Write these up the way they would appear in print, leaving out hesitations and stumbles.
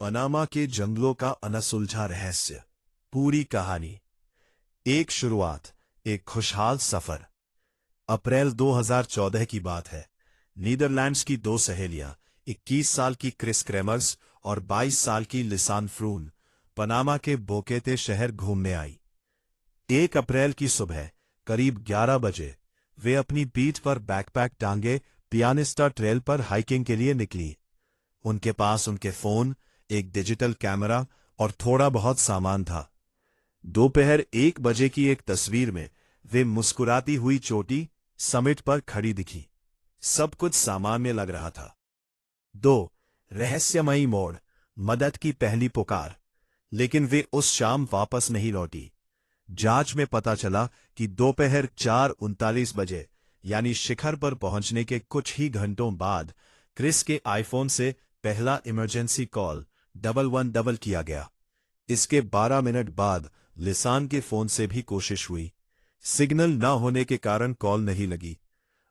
Panama के जंगलों का अनसुलझा रहस्य। पूरी कहानी। एक शुरुआत, एक खुशहाल सफर। अप्रैल 2014 की बात है। नीदरलैंड्स की दो सहेलियां, 21 साल की क्रिस क्रेमर्स और 22 साल की लिसान फ्रून, पनामा के बोकेते शहर घूमने आई। 1 अप्रैल की सुबह करीब 11 बजे वे अपनी पीठ पर बैकपैक टांगे पियानिस्टा ट्रेल पर हाइकिंग के लिए निकली। उनके पास उनके फोन, एक डिजिटल कैमरा और थोड़ा बहुत सामान था। दोपहर 1 बजे की एक तस्वीर में वे मुस्कुराती हुई चोटी समिट पर खड़ी दिखी। सब कुछ सामान्य लग रहा था। 2 रहस्यमयी मोड़, मदद की पहली पुकार। लेकिन वे उस शाम वापस नहीं लौटी। जांच में पता चला कि दोपहर 4:39 बजे, यानी शिखर पर पहुंचने के कुछ ही घंटों बाद, क्रिस के आईफोन से पहला इमरजेंसी कॉल 111 किया गया। इसके 12 मिनट बाद लिसान के फोन से भी कोशिश हुई। सिग्नल न होने के कारण कॉल नहीं लगी।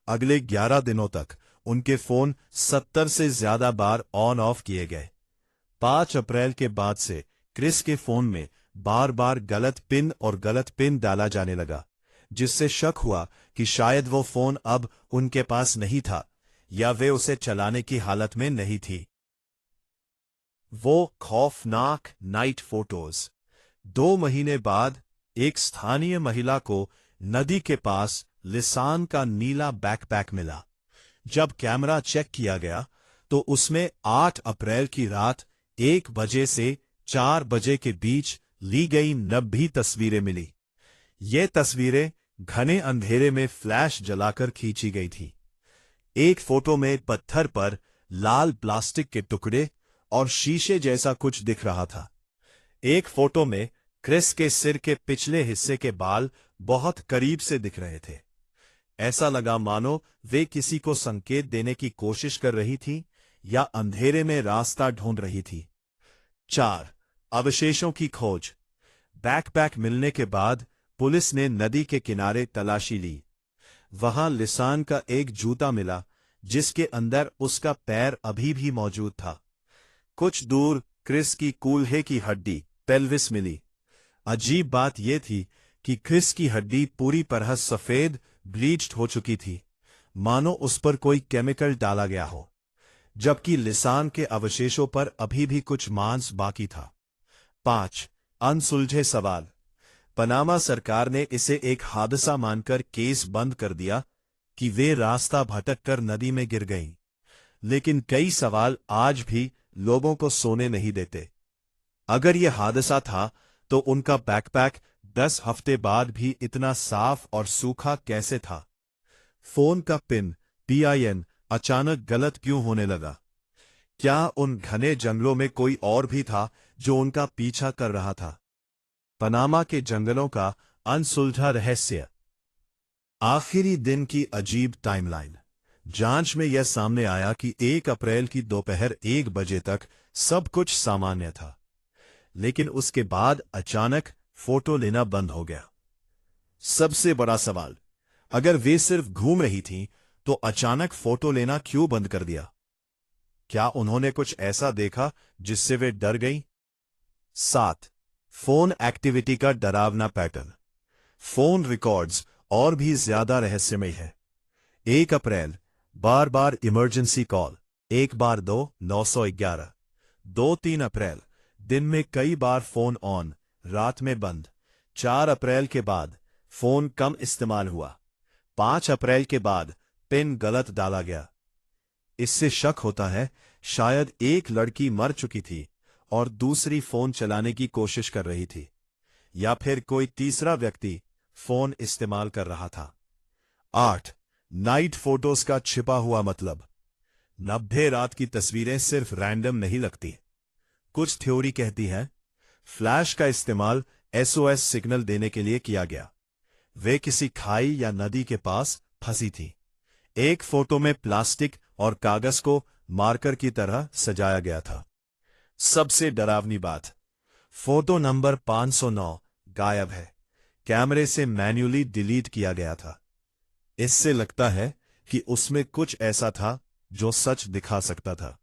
अगले 11 दिनों तक उनके फोन 70 से ज्यादा बार ऑन ऑफ किए गए। 5 अप्रैल के बाद से क्रिस के फोन में बार बार गलत पिन डाला जाने लगा, जिससे शक हुआ कि शायद वो फोन अब उनके पास नहीं था या वे उसे चलाने की हालत में नहीं थी। वो खौफनाक नाइट फोटोज। 2 महीने बाद एक स्थानीय महिला को नदी के पास लिसान का नीला बैकपैक मिला। जब कैमरा चेक किया गया तो उसमें 8 अप्रैल की रात 1 बजे से 4 बजे के बीच ली गई 90 तस्वीरें मिली। ये तस्वीरें घने अंधेरे में फ्लैश जलाकर खींची गई थी। एक फोटो में पत्थर पर लाल प्लास्टिक के टुकड़े और शीशे जैसा कुछ दिख रहा था। एक फोटो में क्रिस के सिर के पिछले हिस्से के बाल बहुत करीब से दिख रहे थे। ऐसा लगा मानो वे किसी को संकेत देने की कोशिश कर रही थी या अंधेरे में रास्ता ढूंढ रही थी। 4 अवशेषों की खोज। बैकपैक मिलने के बाद पुलिस ने नदी के किनारे तलाशी ली। वहां लिसान का एक जूता मिला, जिसके अंदर उसका पैर अभी भी मौजूद था। कुछ दूर क्रिस की कूल्हे की हड्डी पेल्विस मिली। अजीब बात यह थी कि क्रिस की हड्डी पूरी तरह सफेद ब्लीच्ड हो चुकी थी, मानो उस पर कोई केमिकल डाला गया हो, जबकि लिसान के अवशेषों पर अभी भी कुछ मांस बाकी था। 5 अनसुलझे सवाल। पनामा सरकार ने इसे एक हादसा मानकर केस बंद कर दिया कि वे रास्ता भटककर नदी में गिर गईं। लेकिन कई सवाल आज भी लोगों को सोने नहीं देते। अगर यह हादसा था तो उनका बैकपैक 10 हफ्ते बाद भी इतना साफ और सूखा कैसे था? फोन का PIN अचानक गलत क्यों होने लगा? क्या उन घने जंगलों में कोई और भी था जो उनका पीछा कर रहा था? पनामा के जंगलों का अनसुलझा रहस्य। आखिरी दिन की अजीब टाइमलाइन। जांच में यह सामने आया कि 1 अप्रैल की दोपहर 1 बजे तक सब कुछ सामान्य था, लेकिन उसके बाद अचानक फोटो लेना बंद हो गया। सबसे बड़ा सवाल, अगर वे सिर्फ घूम रही थीं, तो अचानक फोटो लेना क्यों बंद कर दिया? क्या उन्होंने कुछ ऐसा देखा जिससे वे डर गईं? 7 फोन एक्टिविटी का डरावना पैटर्न। फोन रिकॉर्ड्स और भी ज्यादा रहस्यमय है। 1 अप्रैल बार बार इमरजेंसी कॉल, 1 बार 2 911। 2-3 अप्रैल दिन में कई बार फोन ऑन, रात में बंद। 4 अप्रैल के बाद फोन कम इस्तेमाल हुआ। 5 अप्रैल के बाद पिन गलत डाला गया। इससे शक होता है शायद एक लड़की मर चुकी थी और दूसरी फोन चलाने की कोशिश कर रही थी, या फिर कोई तीसरा व्यक्ति फोन इस्तेमाल कर रहा था। 8 नाइट फोटोज का छिपा हुआ मतलब। 90 रात की तस्वीरें सिर्फ रैंडम नहीं लगती। कुछ थ्योरी कहती है फ्लैश का इस्तेमाल SOS सिग्नल देने के लिए किया गया। वे किसी खाई या नदी के पास फंसी थी। एक फोटो में प्लास्टिक और कागज को मार्कर की तरह सजाया गया था। सबसे डरावनी बात, फोटो नंबर 509 गायब है। कैमरे से मैन्युअली डिलीट किया गया था। इससे लगता है कि उसमें कुछ ऐसा था जो सच दिखा सकता था।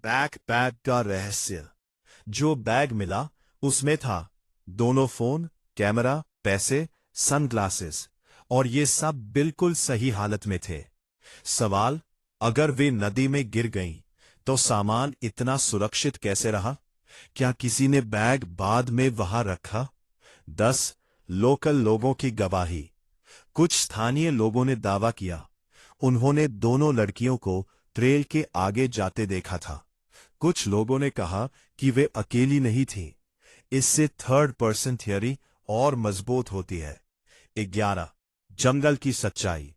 बैकपैक का रहस्य। जो बैग मिला उसमें था दोनों फोन, कैमरा, पैसे, सनग्लासेस, और ये सब बिल्कुल सही हालत में थे। सवाल, अगर वे नदी में गिर गईं, तो सामान इतना सुरक्षित कैसे रहा? क्या किसी ने बैग बाद में वहां रखा? 10 लोकल लोगों की गवाही। कुछ स्थानीय लोगों ने दावा किया उन्होंने दोनों लड़कियों को ट्रेल के आगे जाते देखा था। कुछ लोगों ने कहा कि वे अकेली नहीं थीं। इससे थर्ड पर्सन थियरी और मजबूत होती है। 11 जंगल की सच्चाई।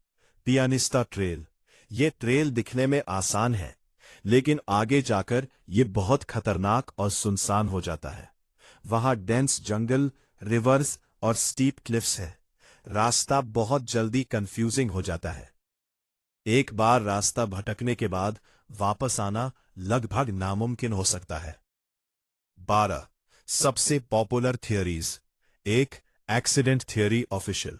पियानिस्ता ट्रेल। ये ट्रेल दिखने में आसान है, लेकिन आगे जाकर ये बहुत खतरनाक और सुनसान हो जाता है। वहां डेंस जंगल, रिवर्स और स्टीप क्लिफ्स है। रास्ता बहुत जल्दी कंफ्यूजिंग हो जाता है। एक बार रास्ता भटकने के बाद वापस आना लगभग नामुमकिन हो सकता है। 12 सबसे popular theories. 1 accident theory official,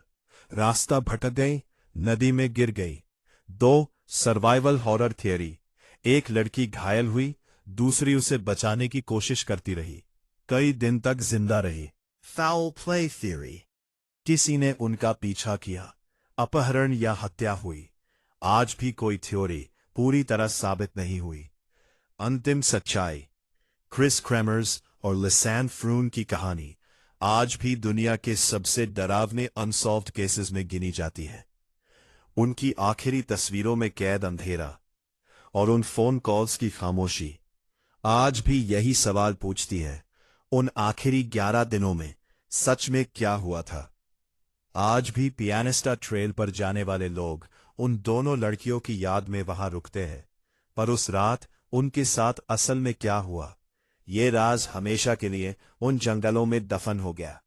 रास्ता भटक गई, नदी में गिर गई। 2 सर्वाइवल हॉरर थियरी, एक लड़की घायल हुई, दूसरी उसे बचाने की कोशिश करती रही, कई दिन तक जिंदा रही। फाउल प्ले थियरी, किसी ने उनका पीछा किया, अपहरण या हत्या हुई। आज भी कोई थ्योरी पूरी तरह साबित नहीं हुई। अंतिम सच्चाई, क्रिस क्रेमर्स और लिसैन फ्रून की कहानी आज भी दुनिया के सबसे डरावने अनसॉल्व्ड केसेस में गिनी जाती है। उनकी आखिरी तस्वीरों में कैद अंधेरा और उन फोन कॉल्स की खामोशी आज भी यही सवाल पूछती है, उन आखिरी 11 दिनों में सच में क्या हुआ था? आज भी पियानिस्टा ट्रेल पर जाने वाले लोग उन दोनों लड़कियों की याद में वहां रुकते हैं, पर उस रात उनके साथ असल में क्या हुआ, ये राज हमेशा के लिए उन जंगलों में दफन हो गया।